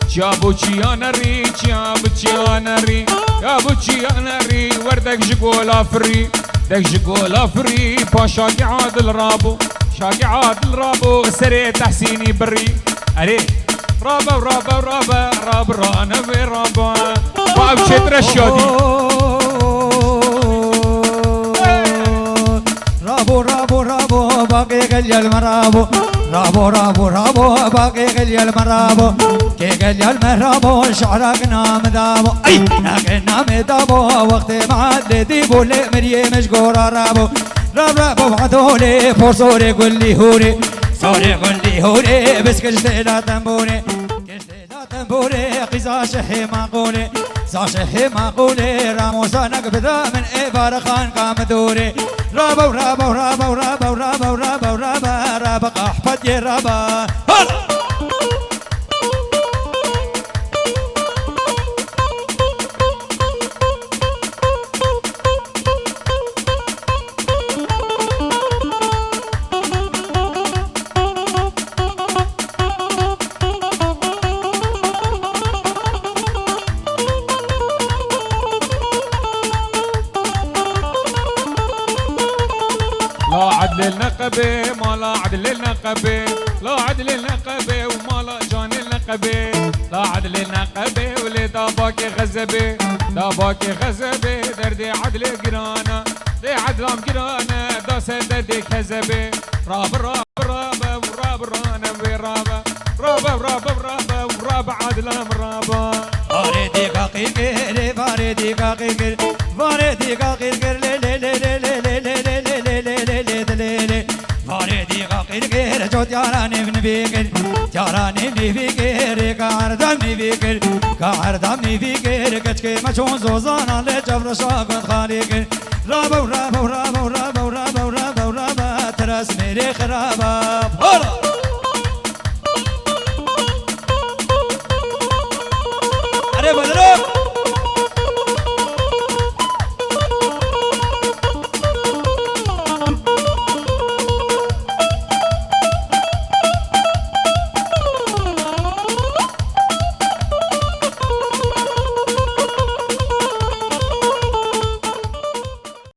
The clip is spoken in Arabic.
جابو چیانری جابو چیانری جابو چیانری وردك جقول فري دك جقول فري باشا عادل رابو شاقي عادل رابو سري تحسيني بري اري رابا رابا رابا راب رانا برابا باب شتر الشادي رابو رابو رابو باقي قل المرابو رابو رابو رابو باقي قل المرابو كي قل المرابو شعرك نام دابو اي ناقنا مدابو وقت معد ديبو لمريه مشقورة رابو راب رابو بعدولي فورسوري قولي هوري سوري قولي هوري بس كشتي لا تنبوري كشتي لا تنبوري قيزا شحي معقولي زاشحي معقولي راموسا نقبضا من إبار خان قام دوري رابا ورابا ورابا ورابا ورابا ورابا ورابا رابا أحمد يا رابا لا عدل النقبة ما لا عدل النقبة لا عدل النقبة وما لا جان النقبة لا عدل النقبة ولي داباك غزبة داباك غزبة دردي عدل قرانا دي عدلام قرانا داسة دردي كذبة راب راب راب وراب رانا ورابا رابا رابا رابا وراب عدلام رابا فاردي قاقير فاردي قاقير فاردي قاقير فاردي قاقير جوت ياراني بنبيكر ياراني بنبيكر كاردم بنبيكر كاردم بنبيكر كتكي مشون زوزانا لجبر شاقت خاليكر رابا ورابا ورابا ورابا ورابا ورابا ورابا ترس ميري خرابا